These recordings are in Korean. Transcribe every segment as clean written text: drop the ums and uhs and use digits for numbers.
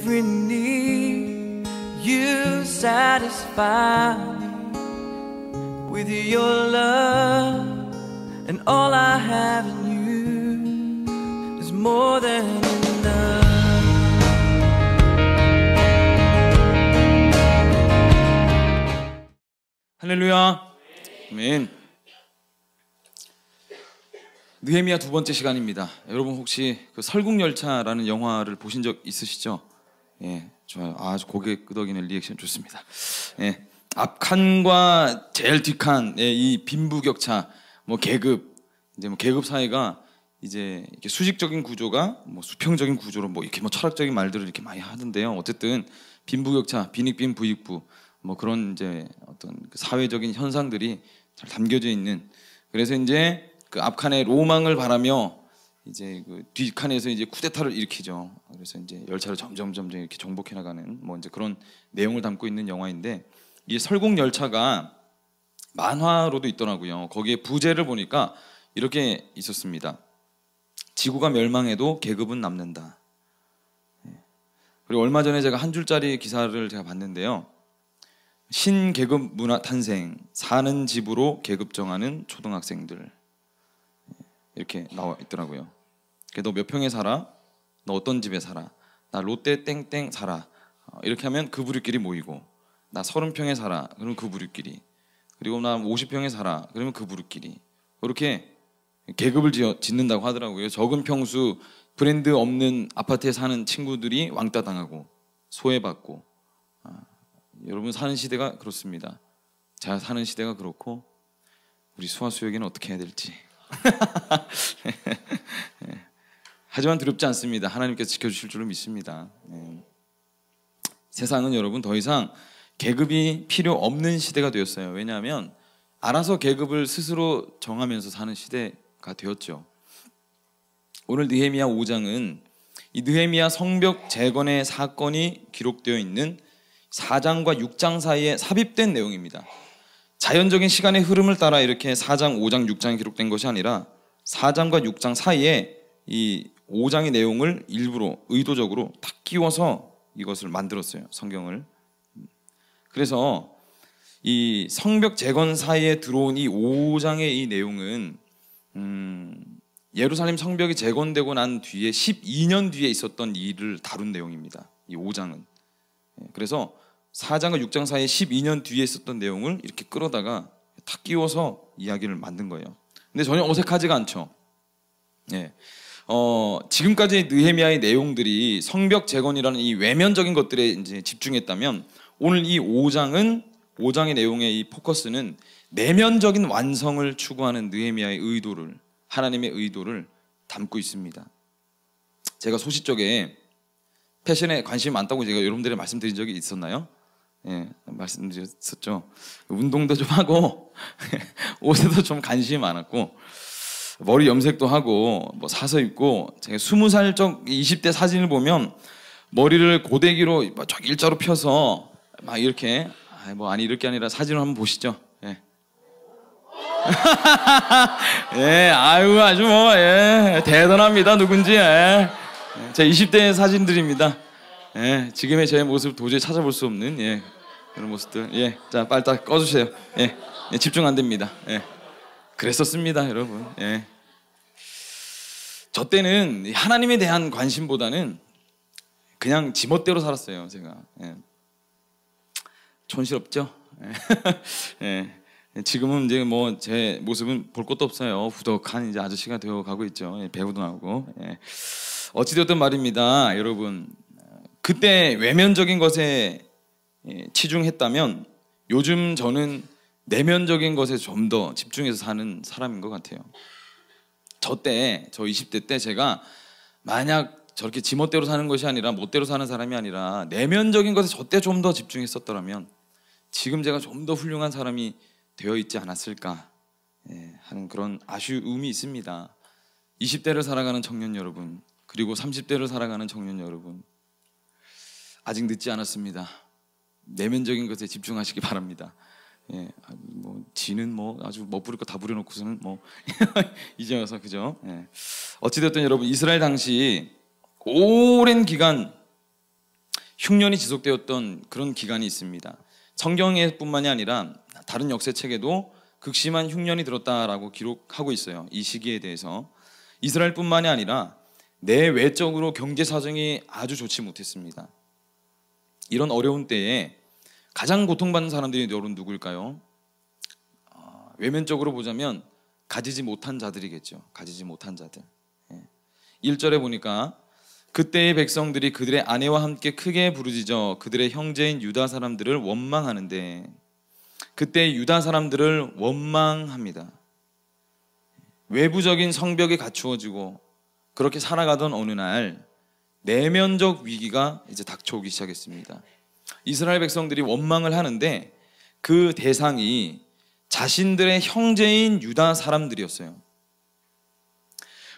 every need. You satisfy me with your love, and all I have in you is more than enough. 할렐루야. 아멘. 느헤미야 두 번째 시간입니다. 여러분 혹시 그 설국열차라는 영화를 보신 적 있으시죠? 예, 좋아요. 아주 고개 끄덕이는 리액션 좋습니다. 예, 앞칸과 제일 뒷칸의 이 빈부격차, 뭐 계급, 이제 뭐 계급 사회가 이제 이렇게 수직적인 구조가 뭐 수평적인 구조로 뭐 이렇게 뭐 철학적인 말들을 이렇게 많이 하던데요. 어쨌든 빈부격차, 빈익빈 부익부 뭐 그런 이제 어떤 그 사회적인 현상들이 잘 담겨져 있는. 그래서 이제 그 앞칸에 로망을 바라며 이제 그 뒷칸에서 이제 쿠데타를 일으키죠. 그래서 이제 열차를 점점 이렇게 정복해 나가는 뭐 이제 그런 내용을 담고 있는 영화인데, 이 설국열차가 만화로도 있더라고요. 거기에 부제를 보니까 이렇게 있었습니다. 지구가 멸망해도 계급은 남는다. 그리고 얼마 전에 제가 한 줄짜리 기사를 제가 봤는데요. 신계급 문화 탄생, 사는 집으로 계급 정하는 초등학생들, 이렇게 나와 있더라고요. 너 몇 평에 살아? 너 어떤 집에 살아? 나 롯데 땡땡 살아. 이렇게 하면 그 부류끼리 모이고, 나 30평에 살아. 그러면 그 부류끼리. 그리고 나 50평에 살아. 그러면 그 부류끼리. 그렇게 계급을 짓는다고 하더라고요. 적은 평수 브랜드 없는 아파트에 사는 친구들이 왕따 당하고 소외받고. 여러분 사는 시대가 그렇습니다. 제가 사는 시대가 그렇고, 우리 수화수혁이는 어떻게 해야 될지. 하지만 두렵지 않습니다. 하나님께서 지켜주실 줄로 믿습니다. 세상은 여러분 더 이상 계급이 필요 없는 시대가 되었어요. 왜냐하면 알아서 계급을 스스로 정하면서 사는 시대가 되었죠. 오늘 느헤미야 5장은 이 느헤미야 성벽 재건의 사건이 기록되어 있는 4장과 6장 사이에 삽입된 내용입니다. 자연적인 시간의 흐름을 따라 이렇게 4장, 5장, 6장이 기록된 것이 아니라 4장과 6장 사이에 이 5장의 내용을 일부러 의도적으로 탁 끼워서 이것을 만들었어요. 성경을. 그래서 이 성벽 재건 사이에 들어온 이 5장의 이 내용은 예루살렘 성벽이 재건되고 난 뒤에 12년 뒤에 있었던 일을 다룬 내용입니다. 이 5장은. 그래서 4장과 6장 사이에 12년 뒤에 있었던 내용을 이렇게 끌어다가 탁 끼워서 이야기를 만든 거예요. 근데 전혀 어색하지가 않죠. 예. 지금까지 느헤미야의 내용들이 성벽 재건이라는 이 외면적인 것들에 이제 집중했다면, 오늘 이 5장의 내용의 이 포커스는 내면적인 완성을 추구하는 느헤미야의 의도를, 하나님의 의도를 담고 있습니다. 제가 소시적에 패션에 관심이 많다고 제가 여러분들에게 말씀드린 적이 있었나요? 예, 말씀드렸었죠. 운동도 좀 하고 옷에도 좀 관심이 많았고, 머리 염색도 하고 뭐 사서 입고, 제가 20살 적 20대 사진을 보면 머리를 고데기로 쫙 일자로 펴서 막 이렇게, 아니 이럴 게 아니라 사진을 한번 보시죠. 예. 예, 아유 아주 뭐 대단합니다. 누군지. 제 20대 사진들입니다. 지금의 제 모습 도저히 찾아볼 수 없는 그런 모습들. 자, 빨리 딱 꺼주세요. 집중 안 됩니다. 그랬었습니다, 여러분. 저 때는 하나님에 대한 관심보다는 그냥 지멋대로 살았어요, 제가. 촌스럽죠? 지금은 이제 뭐 제 모습은 볼 것도 없어요. 후덕한 이제 아저씨가 되어 가고 있죠. 배우도 나오고. 어찌되었든 말입니다, 여러분. 그때 외면적인 것에 치중했다면 요즘 저는 내면적인 것에 좀 더 집중해서 사는 사람인 것 같아요. 저 20대 때 제가 만약 저렇게 지멋대로 사는 것이 아니라 멋대로 사는 사람이 아니라 내면적인 것에 저 때 좀 더 집중했었더라면 지금 제가 좀 더 훌륭한 사람이 되어 있지 않았을까 하는 그런 아쉬움이 있습니다. 20대를 살아가는 청년 여러분, 그리고 30대를 살아가는 청년 여러분, 아직 늦지 않았습니다. 내면적인 것에 집중하시기 바랍니다. 뭐 지는 뭐 아주 못 부릴 거 다 부려놓고서는 뭐 이제 와서 그죠? 어찌됐든 여러분, 이스라엘 당시 오랜 기간 흉년이 지속되었던 그런 기간이 있습니다. 성경에뿐만이 아니라 다른 역사책에도 극심한 흉년이 들었다라고 기록하고 있어요. 이 시기에 대해서 이스라엘뿐만이 아니라 내외적으로 경제 사정이 아주 좋지 못했습니다. 이런 어려운 때에 가장 고통받는 사람들이 여러분 누구일까요? 외면적으로 보자면 가지지 못한 자들이겠죠. 가지지 못한 자들. 1절에 보니까 그때의 백성들이 그들의 아내와 함께 크게 부르짖어 그들의 형제인 유다 사람들을 원망하는데, 그때 유다 사람들을 원망합니다. 외부적인 성벽이 갖추어지고 그렇게 살아가던 어느 날 내면적 위기가 이제 닥쳐오기 시작했습니다. 이스라엘 백성들이 원망을 하는데 그 대상이 자신들의 형제인 유다 사람들이었어요.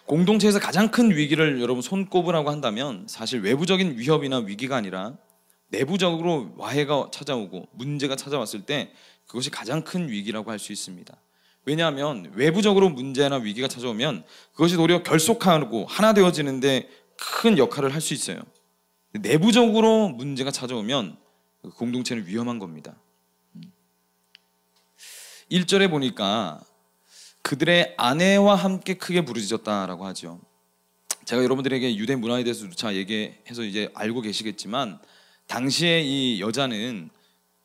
공동체에서 가장 큰 위기를 여러분 손꼽으라고 한다면 사실 외부적인 위협이나 위기가 아니라 내부적으로 와해가 찾아오고 문제가 찾아왔을 때 그것이 가장 큰 위기라고 할 수 있습니다. 왜냐하면 외부적으로 문제나 위기가 찾아오면 그것이 도리어 결속하고 하나 되어지는데 큰 역할을 할 수 있어요. 내부적으로 문제가 찾아오면 공동체는 위험한 겁니다. 1절에 보니까 그들의 아내와 함께 크게 부르짖었다라고 하죠. 제가 여러분들에게 유대 문화에 대해서 누차 얘기해서 이제 알고 계시겠지만 당시에 이 여자는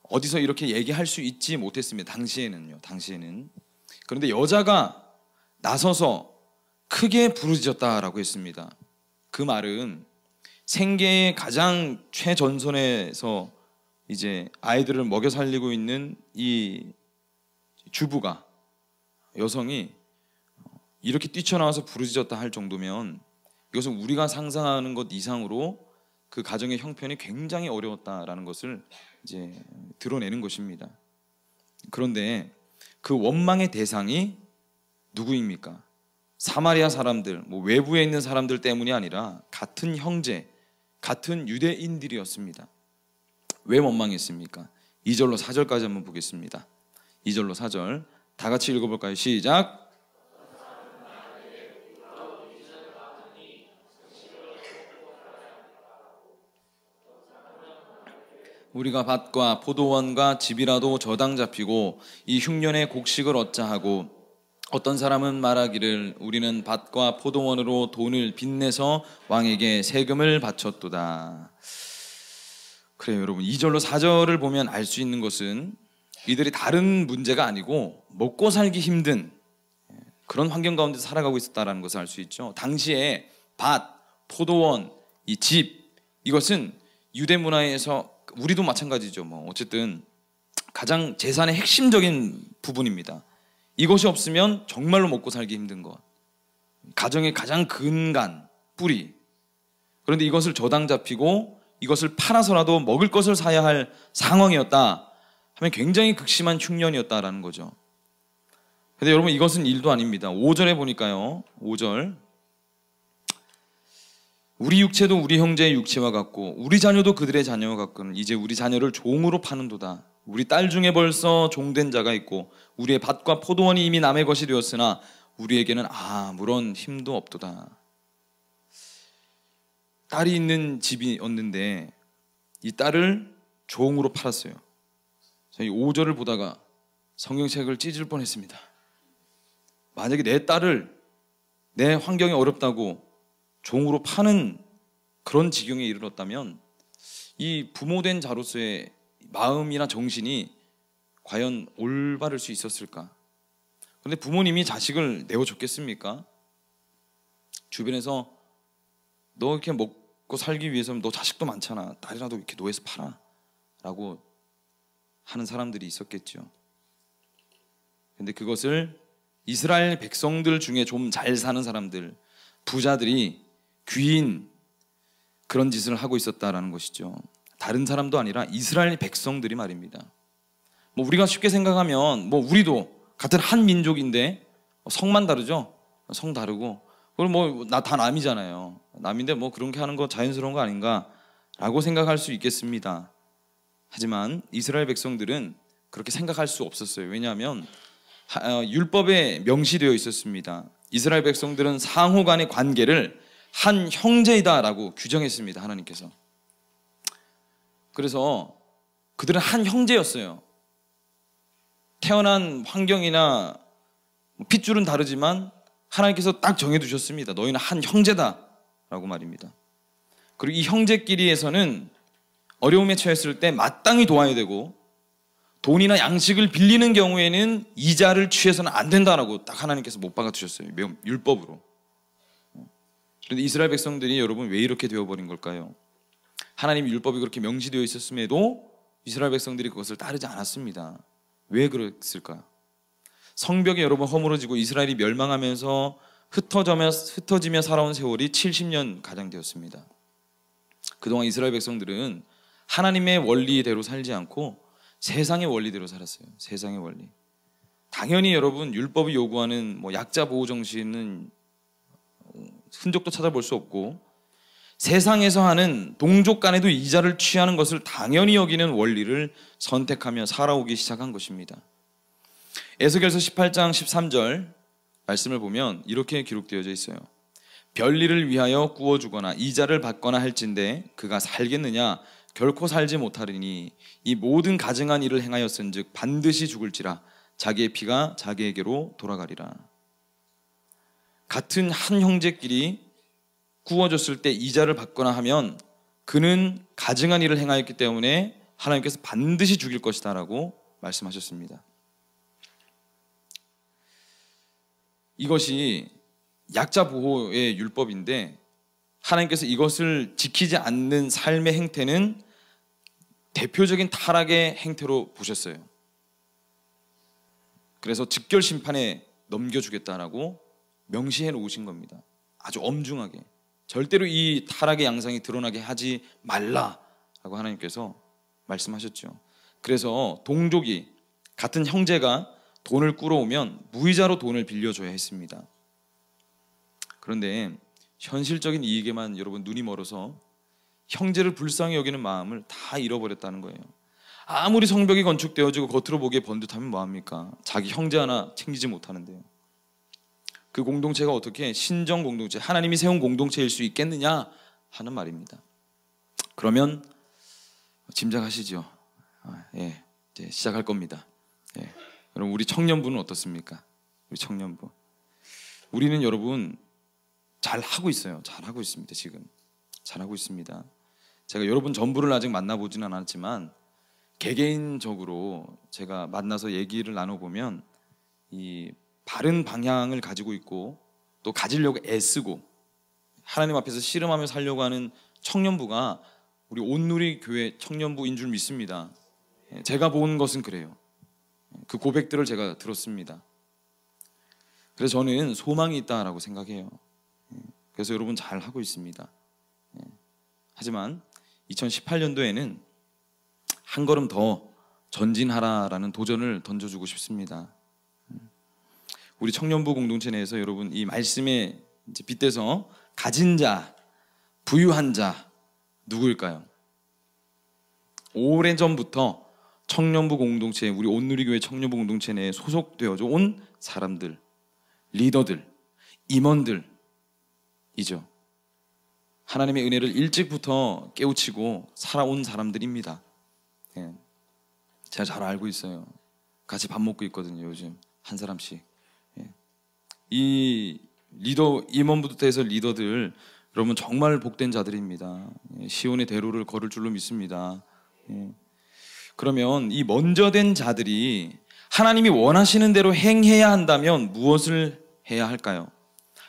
어디서 이렇게 얘기할 수 있지 못했습니다. 당시에는. 그런데 여자가 나서서 크게 부르짖었다라고 했습니다. 그 말은 생계의 가장 최전선에서 이제 아이들을 먹여 살리고 있는 이 주부가, 여성이 이렇게 뛰쳐나와서 부르짖었다 할 정도면 이것은 우리가 상상하는 것 이상으로 그 가정의 형편이 굉장히 어려웠다라는 것을 이제 드러내는 것입니다. 그런데 그 원망의 대상이 누구입니까? 사마리아 사람들, 외부에 있는 사람들 때문이 아니라 같은 형제, 같은 유대인들이었습니다. 왜 원망했습니까? 2절로 4절까지 한번 보겠습니다. 2절로 4절 다 같이 읽어볼까요? 시작. 우리가 밭과 포도원과 집이라도 저당 잡히고 이 흉년의 곡식을 얻자 하고, 어떤 사람은 말하기를 우리는 밭과 포도원으로 돈을 빚내서 왕에게 세금을 바쳤도다. 그래요, 여러분. 2절로 4절을 보면 알 수 있는 것은 이들이 다른 문제가 아니고 먹고 살기 힘든 그런 환경 가운데 살아가고 있었다는 것을 알 수 있죠. 당시에 밭, 포도원, 이 집, 이것은 유대 문화에서 우리도 마찬가지죠. 어쨌든 가장 재산의 핵심적인 부분입니다. 이것이 없으면 정말로 먹고 살기 힘든 것, 가정의 가장 근간, 뿌리. 그런데 이것을 저당 잡히고 이것을 팔아서라도 먹을 것을 사야 할 상황이었다 하면 굉장히 극심한 흉년이었다라는 거죠. 그런데 여러분, 이것은 일도 아닙니다. 5절에 보니까요, 5절 우리 육체도 우리 형제의 육체와 같고 우리 자녀도 그들의 자녀와 같거늘 이제 우리 자녀를 종으로 파는도다. 우리 딸 중에 벌써 종된 자가 있고 우리의 밭과 포도원이 이미 남의 것이 되었으나 우리에게는 아무런 힘도 없도다. 딸이 있는 집이었는데 이 딸을 종으로 팔았어요. 저희 5절을 보다가 성경책을 찢을 뻔했습니다. 만약에 내 딸을 내 환경이 어렵다고 종으로 파는 그런 지경에 이르렀다면 이 부모된 자로서의 마음이나 정신이 과연 올바를 수 있었을까? 그런데 부모님이 자식을 내어줬겠습니까? 주변에서 너 이렇게 먹고 살기 위해서는 너 자식도 많잖아, 딸이라도 이렇게 노예서 팔아 라고 하는 사람들이 있었겠죠. 그런데 그것을 이스라엘 백성들 중에 좀 잘 사는 사람들, 부자들이 귀인 그런 짓을 하고 있었다라는 것이죠. 다른 사람도 아니라 이스라엘 백성들이 말입니다. 우리가 쉽게 생각하면 우리도 같은 한 민족인데 성만 다르죠. 성 다르고 그럼 나 다 남이잖아요. 남인데 그런 게 하는 거 자연스러운 거 아닌가라고 생각할 수 있겠습니다. 하지만 이스라엘 백성들은 그렇게 생각할 수 없었어요. 왜냐하면 율법에 명시되어 있었습니다. 이스라엘 백성들은 상호 간의 관계를 한 형제이다라고 규정했습니다. 하나님께서. 그래서 그들은 한 형제였어요. 태어난 환경이나 핏줄은 다르지만 하나님께서 딱 정해두셨습니다. 너희는 한 형제다 라고 말입니다. 그리고 이 형제끼리에서는 어려움에 처했을 때 마땅히 도와야 되고, 돈이나 양식을 빌리는 경우에는 이자를 취해서는 안 된다라고 딱 하나님께서 못 박아두셨어요. 율법으로. 그런데 이스라엘 백성들이 여러분 왜 이렇게 되어버린 걸까요? 하나님 율법이 그렇게 명시되어 있었음에도 이스라엘 백성들이 그것을 따르지 않았습니다. 왜 그랬을까요? 성벽이 여러분 허물어지고 이스라엘이 멸망하면서 흩어지며 살아온 세월이 70년 가량 되었습니다. 그동안 이스라엘 백성들은 하나님의 원리대로 살지 않고 세상의 원리대로 살았어요. 세상의 원리. 당연히 여러분 율법이 요구하는 약자 보호 정신은 흔적도 찾아볼 수 없고, 세상에서 하는 동족 간에도 이자를 취하는 것을 당연히 여기는 원리를 선택하며 살아오기 시작한 것입니다. 에스겔서 18장 13절 말씀을 보면 이렇게 기록되어져 있어요. 별일을 위하여 구워주거나 이자를 받거나 할진대 그가 살겠느냐? 결코 살지 못하리니 이 모든 가증한 일을 행하였은즉 반드시 죽을지라 자기의 피가 자기에게로 돌아가리라. 같은 한 형제끼리 구워줬을 때 이자를 받거나 하면 그는 가증한 일을 행하였기 때문에 하나님께서 반드시 죽일 것이다 라고 말씀하셨습니다. 이것이 약자 보호의 율법인데 하나님께서 이것을 지키지 않는 삶의 행태는 대표적인 타락의 행태로 보셨어요. 그래서 즉결 심판에 넘겨주겠다라고 명시해 놓으신 겁니다. 아주 엄중하게. 절대로 이 타락의 양상이 드러나게 하지 말라라고 하나님께서 말씀하셨죠. 그래서 동족이, 같은 형제가 돈을 꾸러오면 무이자로 돈을 빌려줘야 했습니다. 그런데 현실적인 이익에만 여러분 눈이 멀어서 형제를 불쌍히 여기는 마음을 다 잃어버렸다는 거예요. 아무리 성벽이 건축되어지고 겉으로 보기에 번듯하면 뭐합니까? 자기 형제 하나 챙기지 못하는데요. 그 공동체가 어떻게 신정 공동체, 하나님이 세운 공동체일 수 있겠느냐 하는 말입니다. 그러면 짐작하시죠? 이제 시작할 겁니다. 여러분 우리 청년부는 어떻습니까? 우리 청년부. 우리는 여러분 잘하고 있어요. 잘하고 있습니다. 지금 잘하고 있습니다. 제가 여러분 전부를 아직 만나보지는 않았지만 개개인적으로 제가 만나서 얘기를 나눠보면 이 바른 방향을 가지고 있고 또 가지려고 애쓰고 하나님 앞에서 씨름하며 살려고 하는 청년부가 우리 온누리 교회 청년부인 줄 믿습니다. 제가 본 것은 그래요. 그 고백들을 제가 들었습니다. 그래서 저는 소망이 있다라고 생각해요. 그래서 여러분 잘 하고 있습니다. 하지만 2018년도에는 한 걸음 더 전진하라라는 도전을 던져주고 싶습니다. 우리 청년부 공동체 내에서 여러분 이 말씀에 빗대서 가진 자, 부유한 자 누구일까요? 오래전부터 청년부 공동체, 우리 온누리교회 청년부 공동체 내에 소속되어져 온 사람들, 리더들, 임원들이죠. 하나님의 은혜를 일찍부터 깨우치고 살아온 사람들입니다. 제가 잘 알고 있어요. 같이 밥 먹고 있거든요. 요즘 한 사람씩. 이 리더, 임원부터 해서 리더들 여러분 정말 복된 자들입니다. 시온의 대로를 걸을 줄로 믿습니다. 그러면 이 먼저 된 자들이 하나님이 원하시는 대로 행해야 한다면 무엇을 해야 할까요?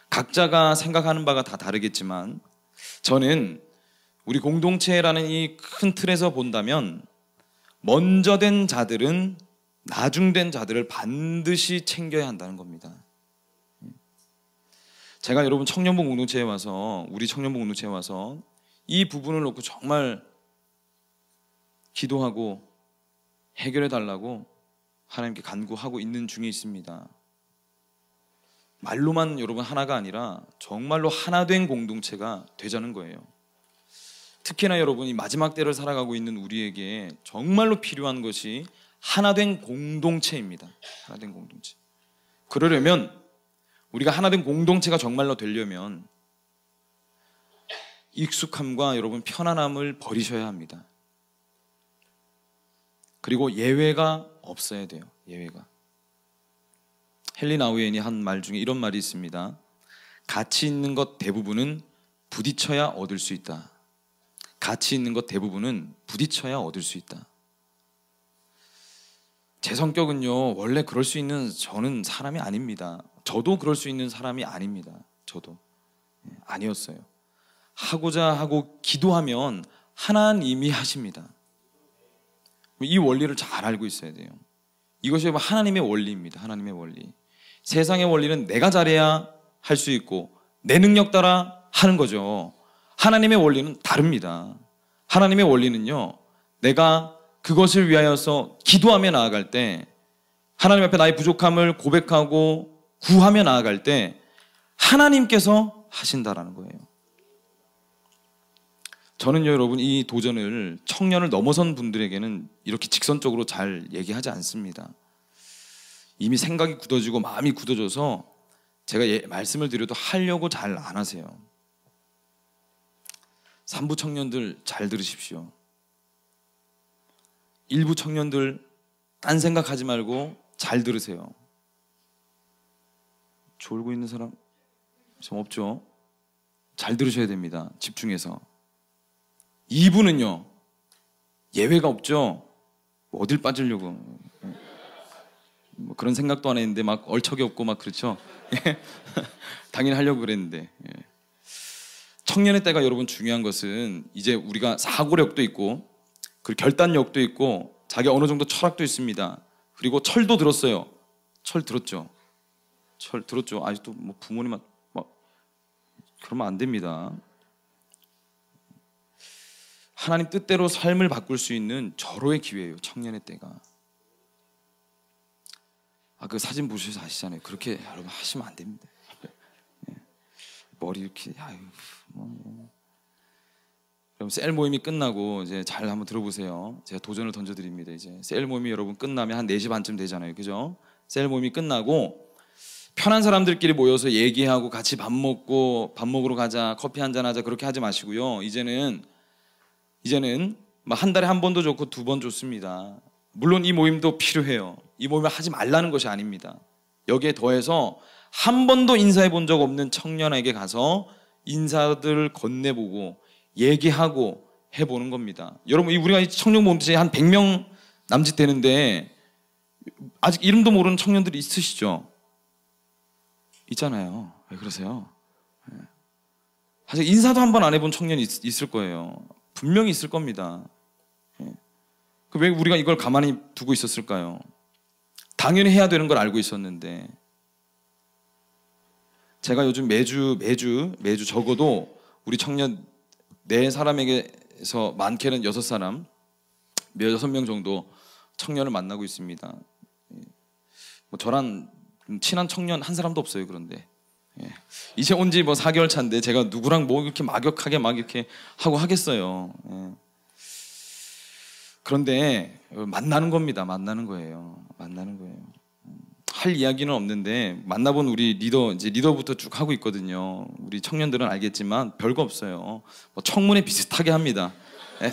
각자가 생각하는 바가 다 다르겠지만 저는 우리 공동체라는 이 큰 틀에서 본다면 먼저 된 자들은 나중된 자들을 반드시 챙겨야 한다는 겁니다. 제가 여러분 청년부 공동체에 와서, 우리 청년부 공동체에 와서 이 부분을 놓고 정말 기도하고 해결해 달라고 하나님께 간구하고 있는 중에 있습니다. 말로만 여러분 하나가 아니라 정말로 하나 된 공동체가 되자는 거예요. 특히나 여러분이 마지막 때를 살아가고 있는 우리에게 정말로 필요한 것이 하나 된 공동체입니다. 하나 된 공동체. 그러려면 우리가 하나 된 공동체가 정말로 되려면 익숙함과 여러분 편안함을 버리셔야 합니다. 그리고 예외가 없어야 돼요. 예외가. 헨리 나우엔이 한 말 중에 이런 말이 있습니다. 가치 있는 것 대부분은 부딪혀야 얻을 수 있다. 가치 있는 것 대부분은 부딪혀야 얻을 수 있다. 제 성격은요, 원래 그럴 수 있는 저는 사람이 아닙니다. 저도 그럴 수 있는 사람이 아닙니다. 저도 아니었어요. 하고자 하고 기도하면 하나님이 하십니다. 이 원리를 잘 알고 있어야 돼요. 이것이 하나님의 원리입니다. 하나님의 원리. 세상의 원리는 내가 잘해야 할 수 있고 내 능력 따라 하는 거죠. 하나님의 원리는 다릅니다. 하나님의 원리는요, 내가 그것을 위하여서 기도하며 나아갈 때, 하나님 앞에 나의 부족함을 고백하고 구하며 나아갈 때 하나님께서 하신다라는 거예요. 저는요, 여러분, 이 도전을 청년을 넘어선 분들에게는 이렇게 직선적으로 잘 얘기하지 않습니다. 이미 생각이 굳어지고 마음이 굳어져서 제가 말씀을 드려도 하려고 잘 안 하세요. 산부 청년들 잘 들으십시오. 일부 청년들 딴 생각하지 말고 잘 들으세요. 졸고 있는 사람 좀 없죠? 잘 들으셔야 됩니다. 집중해서. 2부는요, 예외가 없죠. 어딜 빠지려고 뭐 그런 생각도 안 했는데 막 얼척이 없고 막 그렇죠. 당연히 하려고 그랬는데. 청년의 때가 여러분 중요한 것은 이제 우리가 사고력도 있고 그리고 결단력도 있고 자기 어느 정도 철학도 있습니다. 그리고 철도 들었어요. 철 들었죠. 철 들었죠. 아직도 뭐 부모님한테 막 그러면 안 됩니다. 하나님 뜻대로 삶을 바꿀 수 있는 절호의 기회예요. 청년의 때가. 그 사진 보셔서 아시잖아요. 그렇게 여러분 하시면 안 됩니다. 머리 이렇게 그럼 셀 모임이 끝나고 이제 잘 한번 들어보세요. 제가 도전을 던져드립니다. 이제 셀 모임이 여러분 끝나면 한 4시 반쯤 되잖아요. 그죠? 셀 모임이 끝나고 편한 사람들끼리 모여서 얘기하고 같이 밥 먹으러 가자, 커피 한잔 하자 그렇게 하지 마시고요. 이제는 한 달에 한 번도 좋고 2번 좋습니다. 물론 이 모임도 필요해요. 이 모임을 하지 말라는 것이 아닙니다. 여기에 더해서 한 번도 인사해 본 적 없는 청년에게 가서 인사들을 건네보고 얘기하고 해보는 겁니다. 여러분, 우리가 청년 모임이 한 100명 남짓 되는데 아직 이름도 모르는 청년들이 있으시죠? 있잖아요. 왜 그러세요? 사실 인사도 한 번 안 해본 청년이 있을 거예요. 분명히 있을 겁니다. 왜 우리가 이걸 가만히 두고 있었을까요? 당연히 해야 되는 걸 알고 있었는데, 제가 요즘 매주 적어도 우리 청년 4사람에게서 많게는 6사람, 6명 정도 청년을 만나고 있습니다. 뭐 저랑 친한 청년 한 사람도 없어요. 그런데 이제 온 지 4개월 차인데 제가 누구랑 이렇게 막역하게 막 이렇게 하고 하겠어요. 그런데 만나는 겁니다. 만나는 거예요. 할 이야기는 없는데 만나본 우리 리더부터 쭉 하고 있거든요. 우리 청년들은 알겠지만 별거 없어요. 청문회 비슷하게 합니다.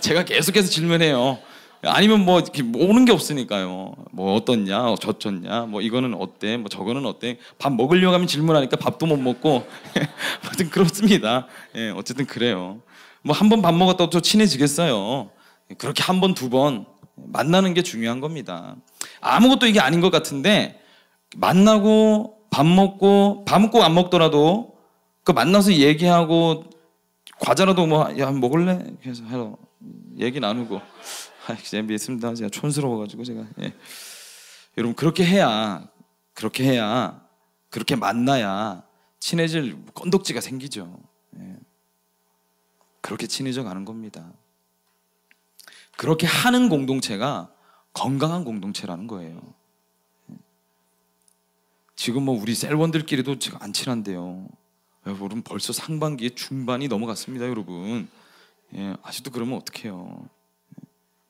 제가 계속해서 질문해요. 아니면 이렇게 오는 게 없으니까요. 어떻냐, 저쩌냐, 이거는 어때, 저거는 어때. 밥 먹으려고 하면 질문하니까 밥도 못 먹고 아무튼 그렇습니다. 어쨌든 그래요. 한 번 밥 먹었다고 또 친해지겠어요. 그렇게 한 번, 2번 만나는 게 중요한 겁니다. 아무것도 이게 아닌 것 같은데 만나고 밥은 꼭 안 먹더라도 만나서 얘기하고 과자라도 야 먹을래? 그래서 얘기 나누고 제가 믿습니다. 제가 촌스러워가지고 제가 여러분 그렇게 해야 그렇게 만나야 친해질 건덕지가 생기죠. 그렇게 친해져 가는 겁니다. 그렇게 하는 공동체가 건강한 공동체라는 거예요. 지금 우리 셀원들끼리도 지금 안 친한데요. 여러분 벌써 상반기에 중반이 넘어갔습니다, 여러분. 아직도 그러면 어떡해요.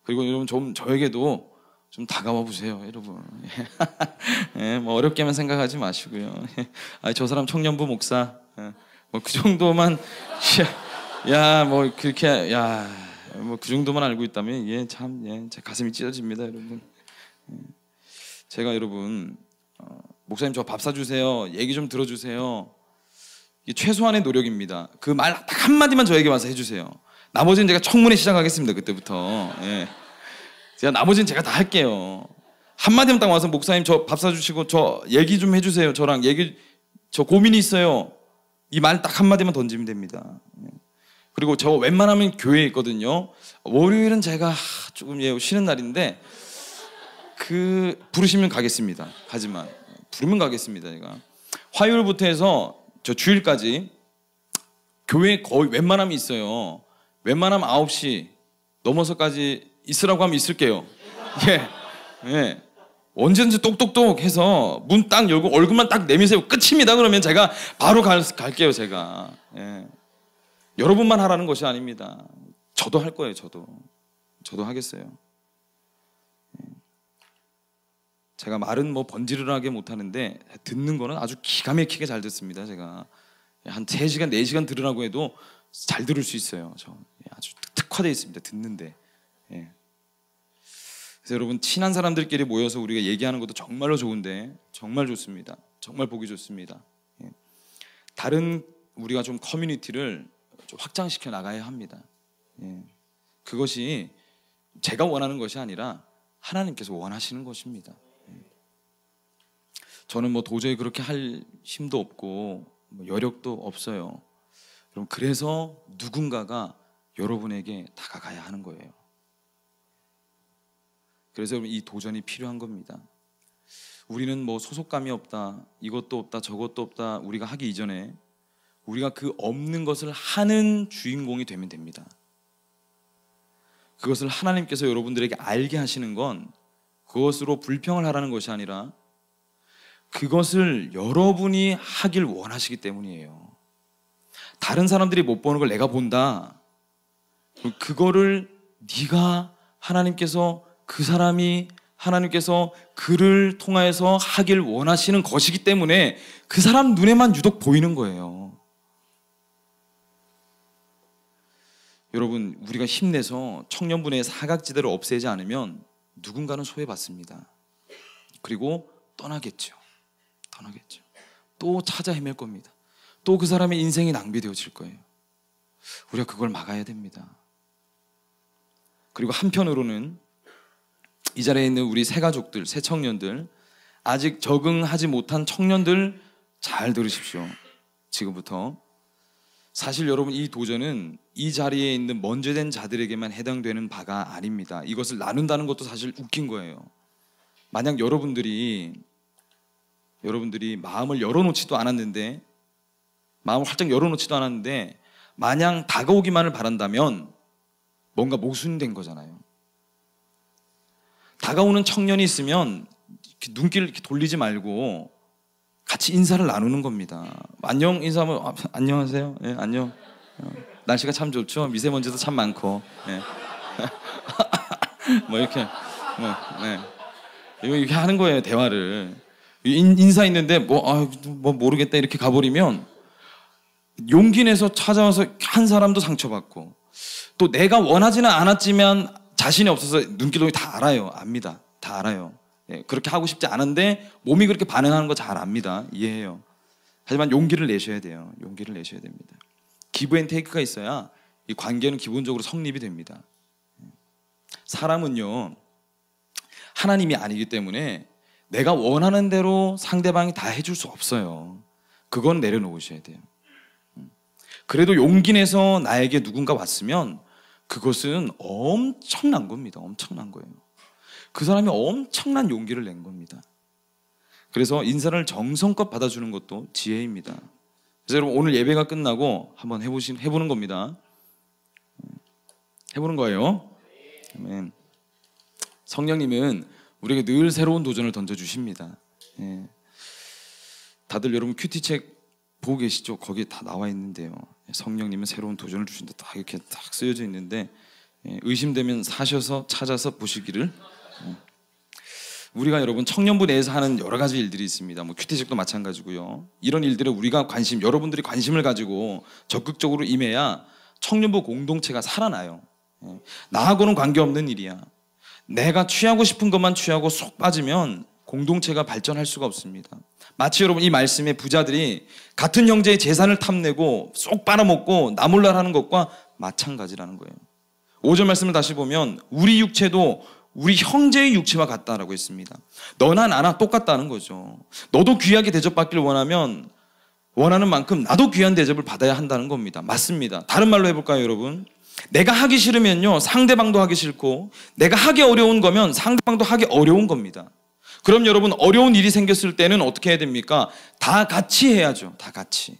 그리고 여러분 저에게도 좀 다가와 보세요, 여러분. 어렵게만 생각하지 마시고요. 저 사람 청년부 목사, 그 정도만 그렇게 뭐 그 정도만 알고 있다면 이게 참 제 가슴이 찢어집니다, 여러분. 제가 여러분 목사님 저 밥 사주세요, 얘기 좀 들어주세요. 이게 최소한의 노력입니다. 그 말 딱 한마디만 저에게 와서 해주세요. 나머지는 제가 청문회 시작하겠습니다. 그때부터. 제가 나머지는 제가 다 할게요. 한마디만 딱 와서 목사님 저 밥 사주시고 저 얘기 좀 해주세요. 저랑 저 고민이 있어요. 이 말 딱 한마디만 던지면 됩니다. 그리고 저 웬만하면 교회에 있거든요. 월요일은 제가 조금 쉬는 날인데 부르시면 가겠습니다. 하지만 부르면 가겠습니다. 제가 화요일부터 해서 저 주일까지 교회에 거의 웬만하면 있어요. 웬만하면 9시 넘어서까지 있으라고 하면 있을게요. 예. 언제든지 똑똑똑 해서 문 딱 열고 얼굴만 딱 내미세요. 끝입니다. 그러면 제가 바로 갈게요. 제가. 여러분만 하라는 것이 아닙니다. 저도 할 거예요. 저도 하겠어요. 제가 말은 뭐 번지르르하게 못하는데 듣는 거는 아주 기가 막히게 잘 듣습니다. 제가 한 3시간, 4시간 들으라고 해도 잘 들을 수 있어요. 저 아주 특화되어 있습니다. 듣는데. 그래서 여러분 친한 사람들끼리 모여서 우리가 얘기하는 것도 정말로 좋은데 정말 좋습니다. 정말 보기 좋습니다. 다른 우리가 좀 커뮤니티를 좀 확장시켜 나가야 합니다. 그것이 제가 원하는 것이 아니라 하나님께서 원하시는 것입니다. 저는 뭐 도저히 그렇게 할 힘도 없고 뭐 여력도 없어요. 그럼 그래서 누군가가 여러분에게 다가가야 하는 거예요. 그래서 이 도전이 필요한 겁니다. 우리는 뭐 소속감이 없다, 이것도 없다, 저것도 없다 우리가 하기 이전에 우리가 그 없는 것을 하는 주인공이 되면 됩니다. 그것을 하나님께서 여러분들에게 알게 하시는 건 그것으로 불평을 하라는 것이 아니라 그것을 여러분이 하길 원하시기 때문이에요. 다른 사람들이 못 보는 걸 내가 본다. 그거를 네가 하나님께서 그 사람이 하나님께서 그를 통하여서 하길 원하시는 것이기 때문에 그 사람 눈에만 유독 보이는 거예요. 여러분 우리가 힘내서 청년부의 사각지대를 없애지 않으면 누군가는 소외받습니다. 그리고 떠나겠죠. 또 찾아 헤맬 겁니다. 또 그 사람의 인생이 낭비되어질 거예요. 우리가 그걸 막아야 됩니다. 그리고 한편으로는 이 자리에 있는 우리 새 가족들, 새 청년들, 아직 적응하지 못한 청년들 잘 들으십시오. 지금부터 사실 여러분 이 도전은 이 자리에 있는 먼저 된 자들에게만 해당되는 바가 아닙니다. 이것을 나눈다는 것도 사실 웃긴 거예요. 만약 여러분들이 마음을 열어놓지도 않았는데 마음을 활짝 열어놓지도 않았는데 마냥 다가오기만을 바란다면 뭔가 모순된 거잖아요. 다가오는 청년이 있으면 이렇게 눈길을 이렇게 돌리지 말고 같이 인사를 나누는 겁니다. 안녕 인사하면 안녕하세요. 안녕. 날씨가 참 좋죠. 미세먼지도 참 많고. 뭐 이렇게 이렇게 하는 거예요. 대화를 인사 있는데 뭐 모르겠다 이렇게 가버리면 용기 내서 찾아와서 한 사람도 상처받고 또 내가 원하지는 않았지만 자신이 없어서 눈길동이 다 알아요. 압니다. 다 알아요. 그렇게 하고 싶지 않은데 몸이 그렇게 반응하는 거 잘 압니다. 이해해요. 하지만 용기를 내셔야 돼요. 용기를 내셔야 됩니다. 기브 앤 테이크가 있어야 이 관계는 기본적으로 성립이 됩니다. 사람은요 하나님이 아니기 때문에 내가 원하는 대로 상대방이 다 해줄 수 없어요. 그건 내려놓으셔야 돼요. 그래도 용기 내서 나에게 누군가 왔으면 그것은 엄청난 겁니다. 엄청난 거예요. 그 사람이 엄청난 용기를 낸 겁니다. 그래서 인사를 정성껏 받아주는 것도 지혜입니다. 그래서 여러분 오늘 예배가 끝나고 한번 해보는 겁니다. 해보는 거예요. 아멘. 성령님은 우리에게 늘 새로운 도전을 던져주십니다. 다들 여러분 큐티책 보고 계시죠? 거기에 다 나와 있는데요. 성령님은 새로운 도전을 주신다. 딱 이렇게 딱 쓰여져 있는데 의심되면 사셔서 찾아서 보시기를. 우리가 여러분 청년부 내에서 하는 여러 가지 일들이 있습니다. 뭐 큐티책도 마찬가지고요. 이런 일들에 우리가 여러분들이 관심을 가지고 적극적으로 임해야 청년부 공동체가 살아나요. 나하고는 관계없는 일이야. 내가 취하고 싶은 것만 취하고 쏙 빠지면 공동체가 발전할 수가 없습니다. 마치 여러분 이 말씀에 부자들이 같은 형제의 재산을 탐내고 쏙 빨아먹고 나몰라라는 것과 마찬가지라는 거예요. 5절 말씀을 다시 보면 우리 육체도 우리 형제의 육체와 같다라고 했습니다. 너나 나나 똑같다는 거죠. 너도 귀하게 대접받길 원하는 만큼 나도 귀한 대접을 받아야 한다는 겁니다. 맞습니다. 다른 말로 해볼까요, 여러분? 내가 하기 싫으면요, 상대방도 하기 싫고, 내가 하기 어려운 거면 상대방도 하기 어려운 겁니다. 그럼 여러분, 어려운 일이 생겼을 때는 어떻게 해야 됩니까? 다 같이 해야죠. 다 같이.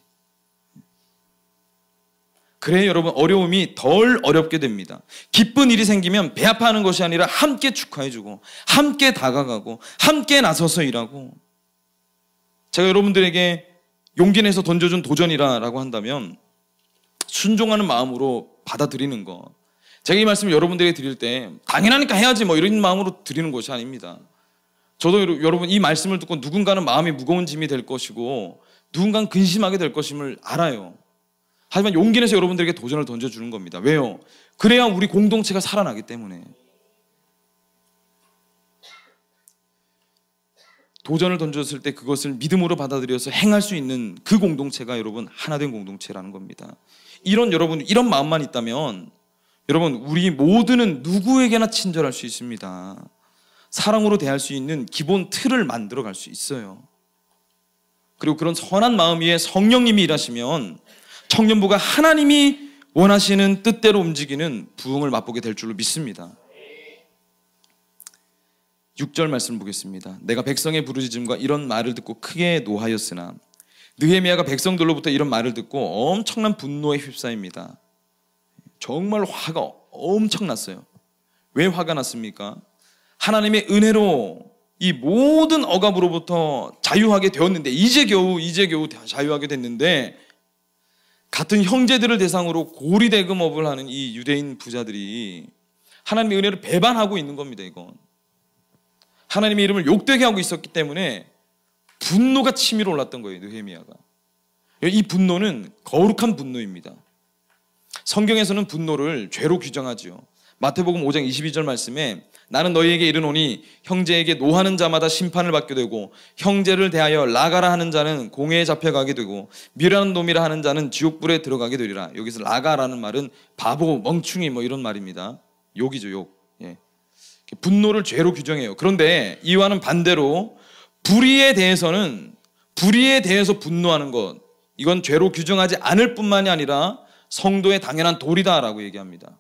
그래야 여러분 어려움이 덜 어렵게 됩니다. 기쁜 일이 생기면 배 아파하는 것이 아니라 함께 축하해주고 함께 다가가고 함께 나서서 일하고. 제가 여러분들에게 용기 내서 던져준 도전이라고 한다면 순종하는 마음으로 받아들이는 거. 제가 이 말씀을 여러분들에게 드릴 때 당연하니까 해야지 뭐 이런 마음으로 드리는 것이 아닙니다. 저도 여러분 이 말씀을 듣고 누군가는 마음이 무거운 짐이 될 것이고 누군가는 근심하게 될 것임을 알아요. 하지만 용기 내서 여러분들에게 도전을 던져주는 겁니다. 왜요? 그래야 우리 공동체가 살아나기 때문에. 도전을 던졌을 때 그것을 믿음으로 받아들여서 행할 수 있는 그 공동체가 여러분 하나된 공동체라는 겁니다. 여러분 이런 마음만 있다면 여러분 우리 모두는 누구에게나 친절할 수 있습니다. 사랑으로 대할 수 있는 기본 틀을 만들어 갈 수 있어요. 그리고 그런 선한 마음 위에 성령님이 일하시면 청년부가 하나님이 원하시는 뜻대로 움직이는 부흥을 맛보게 될 줄로 믿습니다. 6절 말씀 보겠습니다. 내가 백성의 부르짖음과 이런 말을 듣고 크게 노하였으나 느헤미야가 백성들로부터 이런 말을 듣고 엄청난 분노에 휩싸입니다. 정말 화가 엄청났어요. 왜 화가 났습니까? 하나님의 은혜로 이 모든 억압으로부터 자유하게 되었는데 이제 겨우 자유하게 됐는데 같은 형제들을 대상으로 고리대금업을 하는 이 유대인 부자들이 하나님의 은혜를 배반하고 있는 겁니다. 이건 하나님의 이름을 욕되게 하고 있었기 때문에 분노가 치밀어 올랐던 거예요. 느헤미야가. 이 분노는 거룩한 분노입니다. 성경에서는 분노를 죄로 규정하지요. 마태복음 5장 22절 말씀에 나는 너희에게 이르노니 형제에게 노하는 자마다 심판을 받게 되고 형제를 대하여 라가라 하는 자는 공회에 잡혀가게 되고 미련한 놈이라 하는 자는 지옥불에 들어가게 되리라. 여기서 라가라는 말은 바보, 멍충이 뭐 이런 말입니다. 욕이죠, 욕. 예. 분노를 죄로 규정해요. 그런데 이와는 반대로 불의에 대해서 분노하는 것, 이건 죄로 규정하지 않을 뿐만이 아니라 성도의 당연한 도리다라고 얘기합니다.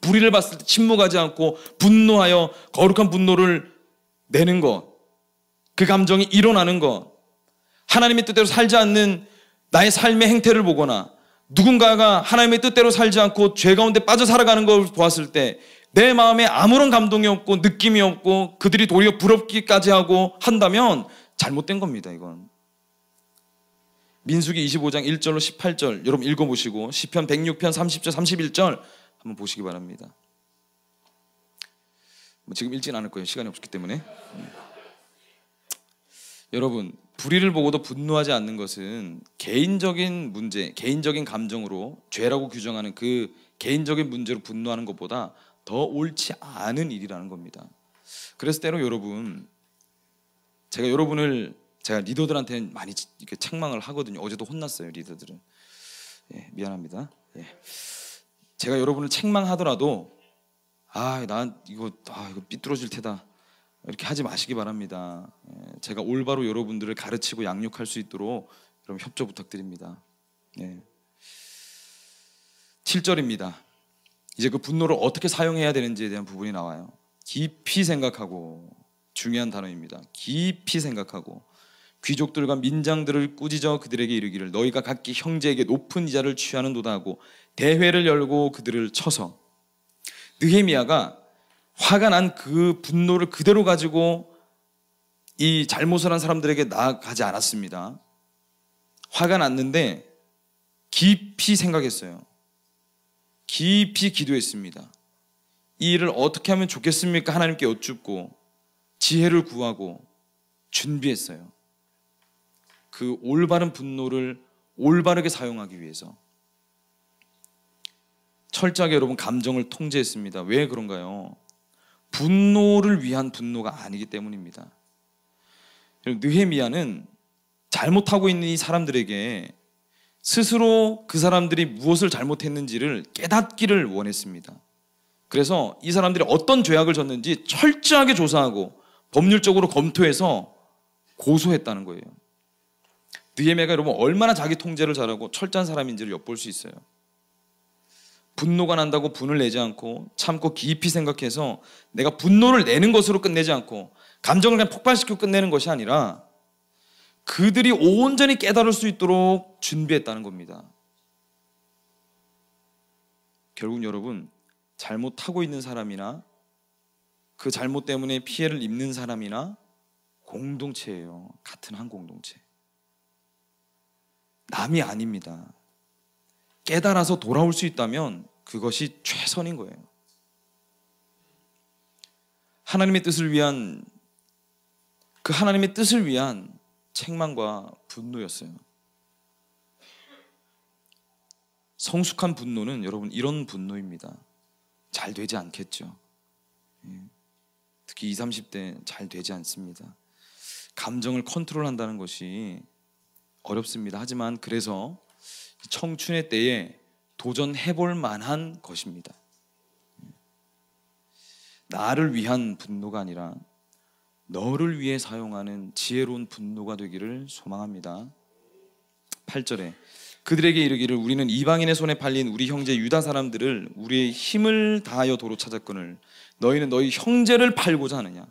불의를 봤을 때 침묵하지 않고 분노하여 거룩한 분노를 내는 것, 그 감정이 일어나는 것, 하나님의 뜻대로 살지 않는 나의 삶의 행태를 보거나 누군가가 하나님의 뜻대로 살지 않고 죄 가운데 빠져 살아가는 걸 보았을 때 내 마음에 아무런 감동이 없고 느낌이 없고 그들이 도리어 부럽기까지 하고 한다면 잘못된 겁니다. 이건 민수기 25장 1절로 18절 여러분 읽어보시고 시편 106편 30절 31절 한번 보시기 바랍니다. 지금 읽지는 않을 거예요. 시간이 없기 때문에. 여러분 불의를 보고도 분노하지 않는 것은 개인적인 문제, 개인적인 감정으로 죄라고 규정하는 그 개인적인 문제로 분노하는 것보다 더 옳지 않은 일이라는 겁니다. 그래서 때로 여러분 제가 리더들한테 많이 이렇게 책망을 하거든요. 어제도 혼났어요. 리더들은. 예, 미안합니다. 예. 제가 여러분을 책망하더라도 난 이거 삐뚤어질 테다 이렇게 하지 마시기 바랍니다. 예, 제가 올바로 여러분들을 가르치고 양육할 수 있도록 여러분 협조 부탁드립니다. 예. 7절입니다. 이제 그 분노를 어떻게 사용해야 되는지에 대한 부분이 나와요. 깊이 생각하고, 중요한 단어입니다. 깊이 생각하고 귀족들과 민장들을 꾸짖어 그들에게 이르기를 너희가 각기 형제에게 높은 이자를 취하는도다 하고 대회를 열고 그들을 쳐서. 느헤미야가 화가 난 그 분노를 그대로 가지고 이 잘못을 한 사람들에게 나아가지 않았습니다. 화가 났는데 깊이 생각했어요. 깊이 기도했습니다. 이 일을 어떻게 하면 좋겠습니까? 하나님께 여쭙고 지혜를 구하고 준비했어요. 그 올바른 분노를 올바르게 사용하기 위해서. 철저하게 여러분 감정을 통제했습니다. 왜 그런가요? 분노를 위한 분노가 아니기 때문입니다. 느헤미야는 잘못하고 있는 이 사람들에게 스스로 그 사람들이 무엇을 잘못했는지를 깨닫기를 원했습니다. 그래서 이 사람들이 어떤 죄악을 졌는지 철저하게 조사하고 법률적으로 검토해서 고소했다는 거예요. 느헤미야가 여러분 얼마나 자기 통제를 잘하고 철저한 사람인지를 엿볼 수 있어요. 분노가 난다고 분을 내지 않고 참고 깊이 생각해서 내가 분노를 내는 것으로 끝내지 않고 감정을 그냥 폭발시키고 끝내는 것이 아니라 그들이 온전히 깨달을 수 있도록 준비했다는 겁니다. 결국 여러분, 잘못하고 있는 사람이나 그 잘못 때문에 피해를 입는 사람이나 공동체예요. 같은 한 공동체. 남이 아닙니다. 깨달아서 돌아올 수 있다면 그것이 최선인 거예요. 하나님의 뜻을 위한 책망과 분노였어요. 성숙한 분노는 여러분 이런 분노입니다. 잘 되지 않겠죠. 특히 20, 30대 잘 되지 않습니다. 감정을 컨트롤한다는 것이 어렵습니다. 하지만 그래서 청춘의 때에 도전해볼 만한 것입니다. 나를 위한 분노가 아니라 너를 위해 사용하는 지혜로운 분노가 되기를 소망합니다. 8절에 그들에게 이르기를 우리는 이방인의 손에 팔린 우리 형제 유다 사람들을 우리의 힘을 다하여 도로 찾았거늘 너희는 너희 형제를 팔고자 하느냐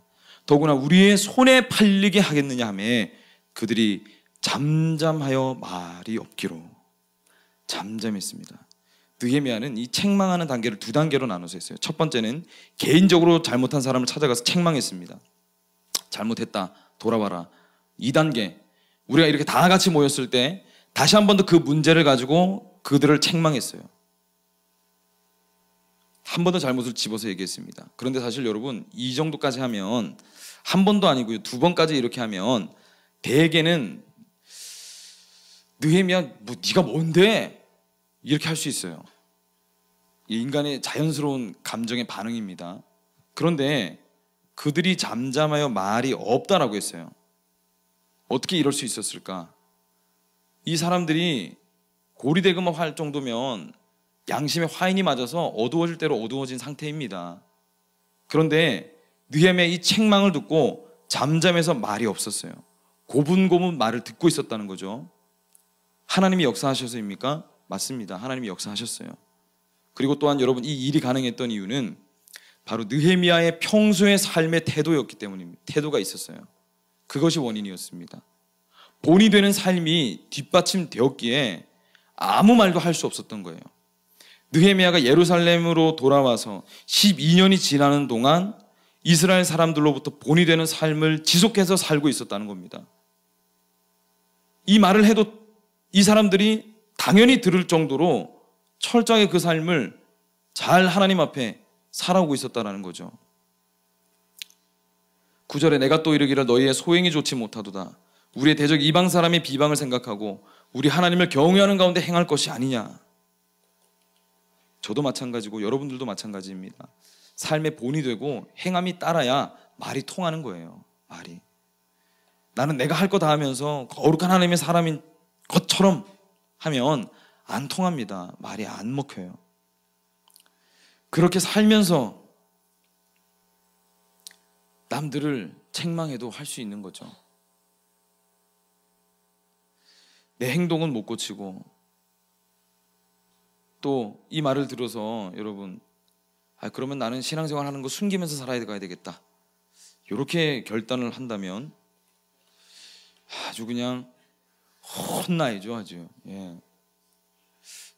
더구나 우리의 손에 팔리게 하겠느냐 하며 그들이 잠잠하여 말이 없기로. 잠잠했습니다. 느헤미야는 이 책망하는 단계를 두 단계로 나눠서 했어요. 첫 번째는 개인적으로 잘못한 사람을 찾아가서 책망했습니다. 잘못했다, 돌아와라. 2단계, 우리가 이렇게 다 같이 모였을 때 다시 한 번 더 그 문제를 가지고 그들을 책망했어요. 한 번 더 잘못을 집어서 얘기했습니다. 그런데 사실 여러분, 이 정도까지 하면 한 번도 아니고요, 두 번까지 이렇게 하면 대개는 느헤미야, 뭐 네가 뭔데? 이렇게 할 수 있어요. 이 인간의 자연스러운 감정의 반응입니다. 그런데 그들이 잠잠하여 말이 없다라고 했어요. 어떻게 이럴 수 있었을까? 이 사람들이 고리대금할 정도면 양심의 화인이 맞아서 어두워질 대로 어두워진 상태입니다. 그런데 느헤미야의 이 책망을 듣고 잠잠해서 말이 없었어요. 고분고분 말을 듣고 있었다는 거죠. 하나님이 역사하셔서입니까? 맞습니다. 하나님이 역사하셨어요. 그리고 또한 여러분, 이 일이 가능했던 이유는 바로 느헤미야의 평소의 삶의 태도였기 때문입니다. 태도가 있었어요. 그것이 원인이었습니다. 본이 되는 삶이 뒷받침되었기에 아무 말도 할 수 없었던 거예요. 느헤미야가 예루살렘으로 돌아와서 12년이 지나는 동안 이스라엘 사람들로부터 본이 되는 삶을 지속해서 살고 있었다는 겁니다. 이 말을 해도 이 사람들이 당연히 들을 정도로 철저하게 그 삶을 잘 하나님 앞에 살아오고 있었다는 거죠. 9절에 내가 또 이르기를 너희의 소행이 좋지 못하도다. 우리의 대적 이방 사람의 비방을 생각하고 우리 하나님을 경외하는 가운데 행할 것이 아니냐. 저도 마찬가지고 여러분들도 마찬가지입니다. 삶의 본이 되고 행함이 따라야 말이 통하는 거예요. 말이. 나는 내가 할 거 다 하면서 거룩한 하나님의 사람인 것처럼 하면 안 통합니다. 말이 안 먹혀요. 그렇게 살면서 남들을 책망해도 할 수 있는 거죠. 내 행동은 못 고치고 또 이 말을 들어서 여러분, 그러면 나는 신앙생활 하는 거 숨기면서 살아야 되겠다, 이렇게 결단을 한다면 아주 그냥 혼나야죠. 아주. 예.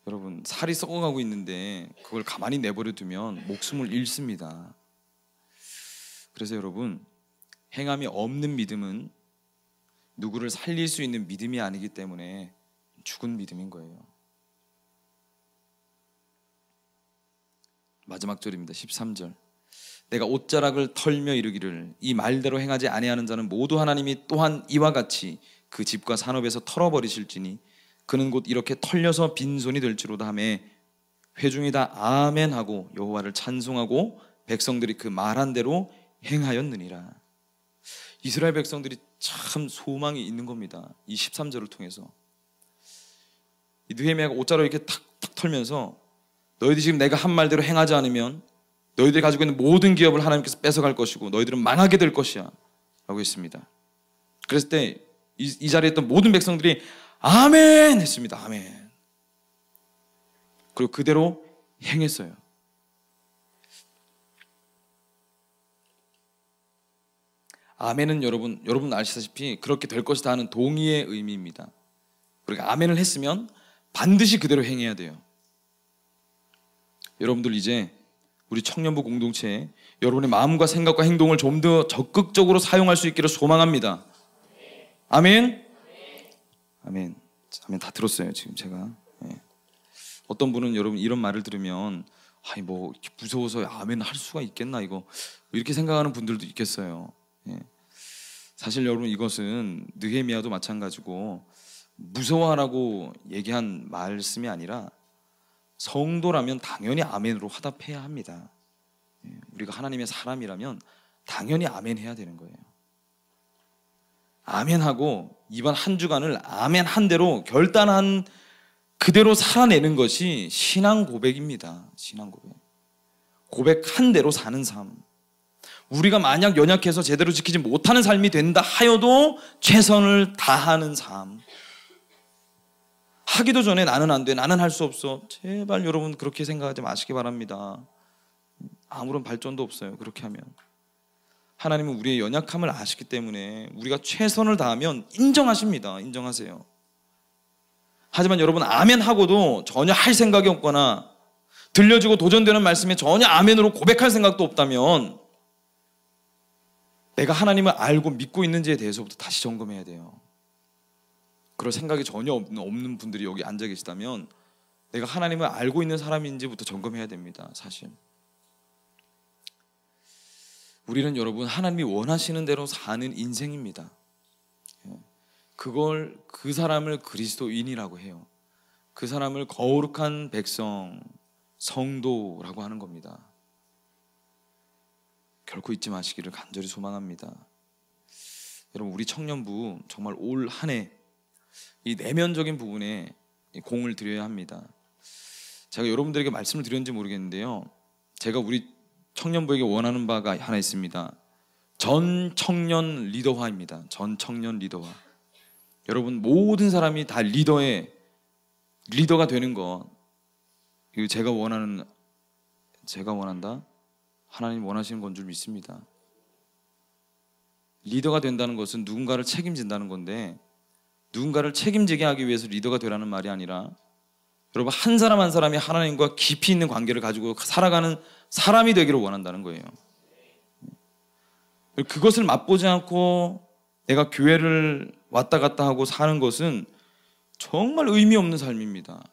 여러분, 살이 썩어가고 있는데 그걸 가만히 내버려 두면 목숨을 잃습니다. 그래서 여러분, 행함이 없는 믿음은 누구를 살릴 수 있는 믿음이 아니기 때문에 죽은 믿음인 거예요. 마지막 절입니다. 13절. 내가 옷자락을 털며 이르기를 이 말대로 행하지 아니하는 자는 모두 하나님이 또한 이와 같이 그 집과 산업에서 털어버리실지니 그는 곧 이렇게 털려서 빈손이 될지로다 하며 회중이 다 아멘하고 여호와를 찬송하고 백성들이 그 말한 대로 행하였느니라. 이스라엘 백성들이 참 소망이 있는 겁니다. 이 13절을 통해서 이 느헤미야가 옷자루 이렇게 탁탁 털면서 너희들이 지금 내가 한 말대로 행하지 않으면 너희들이 가지고 있는 모든 기업을 하나님께서 뺏어갈 것이고 너희들은 망하게 될 것이야 라고 했습니다. 그랬을 때 이 자리에 있던 모든 백성들이 아멘 했습니다. 아멘. 그리고 그대로 행했어요. 아멘은 여러분 아시다시피 그렇게 될 것이다 하는 동의의 의미입니다. 그러니까 아멘을 했으면 반드시 그대로 행해야 돼요. 여러분들 이제 우리 청년부 공동체에 여러분의 마음과 생각과 행동을 좀 더 적극적으로 사용할 수 있기를 소망합니다. 아멘? 아멘. 아멘 다 들었어요 지금 제가. 예. 어떤 분은 여러분 이런 말을 들으면 아니 뭐 무서워서 아멘 할 수가 있겠나 이거 이렇게 생각하는 분들도 있겠어요. 예. 사실 여러분 이것은 느헤미야도 마찬가지고 무서워하라고 얘기한 말씀이 아니라 성도라면 당연히 아멘으로 화답해야 합니다. 예. 우리가 하나님의 사람이라면 당연히 아멘 해야 되는 거예요. 아멘하고 이번 한 주간을 아멘 한 대로 결단한 그대로 살아내는 것이 신앙 고백입니다. 신앙 고백. 고백한 대로 사는 삶. 우리가 만약 연약해서 제대로 지키지 못하는 삶이 된다 하여도 최선을 다하는 삶. 하기도 전에 나는 안 돼, 나는 할 수 없어. 제발 여러분 그렇게 생각하지 마시기 바랍니다. 아무런 발전도 없어요. 그렇게 하면. 하나님은 우리의 연약함을 아시기 때문에 우리가 최선을 다하면 인정하십니다. 인정하세요. 하지만 여러분 아멘 하고도 전혀 할 생각이 없거나 들려지고 도전되는 말씀에 전혀 아멘으로 고백할 생각도 없다면 내가 하나님을 알고 믿고 있는지에 대해서부터 다시 점검해야 돼요. 그럴 생각이 전혀 없는 분들이 여기 앉아 계시다면 내가 하나님을 알고 있는 사람인지부터 점검해야 됩니다. 사실 우리는 여러분 하나님이 원하시는 대로 사는 인생입니다. 그걸 그 사람을 그리스도인이라고 해요. 그 사람을 거룩한 백성, 성도라고 하는 겁니다. 결코 잊지 마시기를 간절히 소망합니다. 여러분 우리 청년부 정말 올 한 해 이 내면적인 부분에 공을 들여야 합니다. 제가 여러분들에게 말씀을 드렸는지 모르겠는데요, 제가 우리 청년부에게 원하는 바가 하나 있습니다. 전 청년 리더화입니다. 전 청년 리더화. 여러분 모든 사람이 다 리더가 되는 것, 이거 제가 원한다, 하나님 원하시는 건 줄 믿습니다. 리더가 된다는 것은 누군가를 책임진다는 건데, 누군가를 책임지게 하기 위해서 리더가 되라는 말이 아니라 여러분 한 사람 한 사람이 하나님과 깊이 있는 관계를 가지고 살아가는 사람이 되기를 원한다는 거예요. 그것을 맛보지 않고 내가 교회를 왔다 갔다 하고 사는 것은 정말 의미 없는 삶입니다.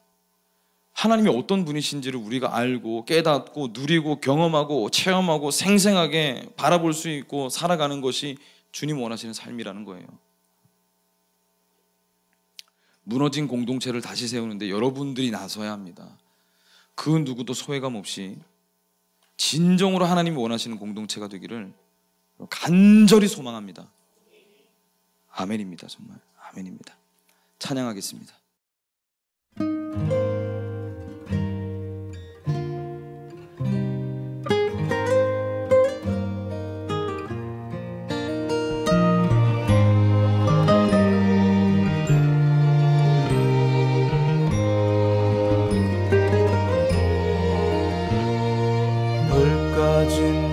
하나님이 어떤 분이신지를 우리가 알고 깨닫고 누리고 경험하고 체험하고 생생하게 바라볼 수 있고 살아가는 것이 주님 원하시는 삶이라는 거예요. 무너진 공동체를 다시 세우는데 여러분들이 나서야 합니다. 그 누구도 소외감 없이 진정으로 하나님이 원하시는 공동체가 되기를 간절히 소망합니다. 아멘입니다. 정말 아멘입니다. 찬양하겠습니다.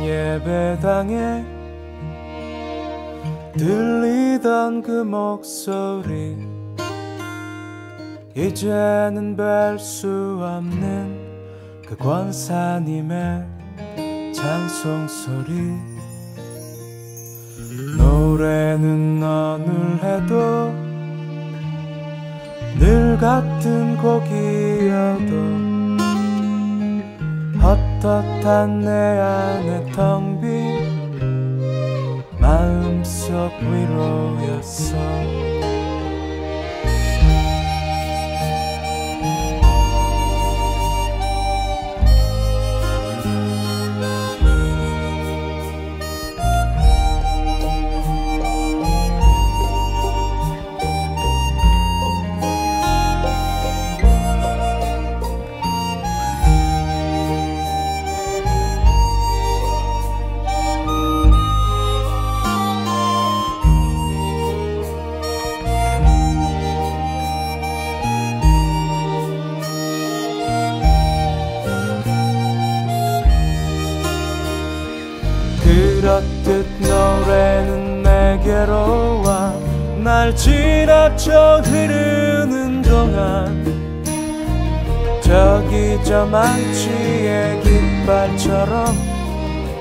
예배당에 들리던 그 목소리, 이제는 뵐 수 없는 그 권사님의 찬송소리. 노래는 어눌해도 늘 같은 곡이어도 헛헛한 내 안의 텅 빈 마음속 위로였어. 그렇듯 노래는 내게로 와 날 지나쳐 흐르는 동안 저기 저 망치의 깃발처럼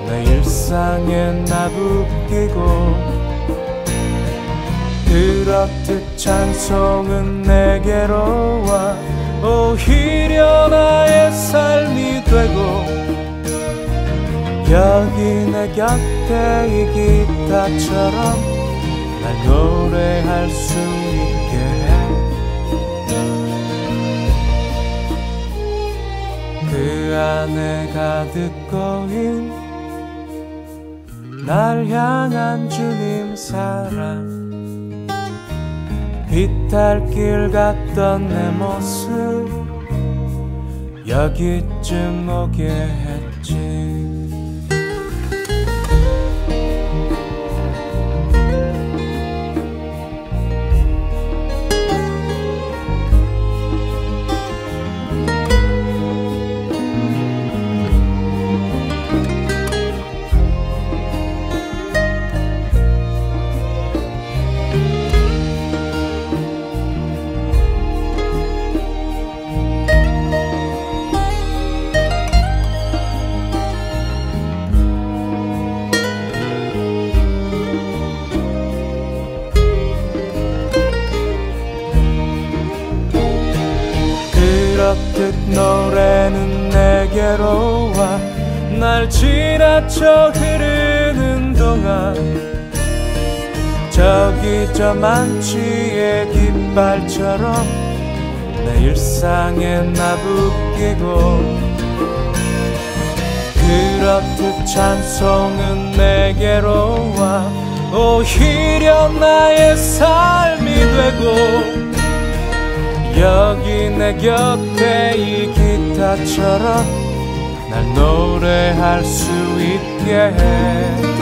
내 일상에 나부끼고 그렇듯 찬송은 내게로 와 오히려 나의 삶이 되고 여기 내 곁에 이 기타처럼 날 노래할 수 있게 해 그 안에 가득 고인 날 향한 주님 사랑 비탈길 갔던 내 모습 여기쯤 오게 했지 그렇듯 노래는 내게로 와 날 지나쳐 흐르는 동안 저기 저 망치의 깃발처럼 내 일상에 나부끼고 그렇듯 찬송은 내게로 와 오히려 나의 삶이 되고 여기 내 곁에 이 기타처럼 날 노래할 수 있게 해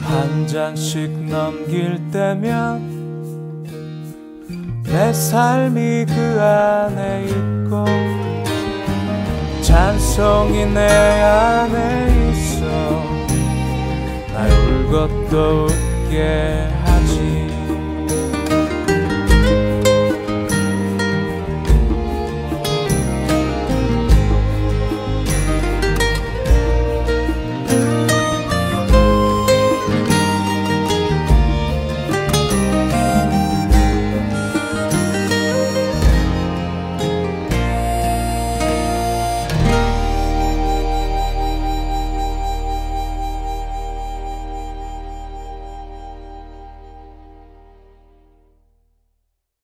한 장씩 넘길 때면 내 삶이 그 안에 있고 찬송이 내 안에 있어 날 울고 또 웃게 하지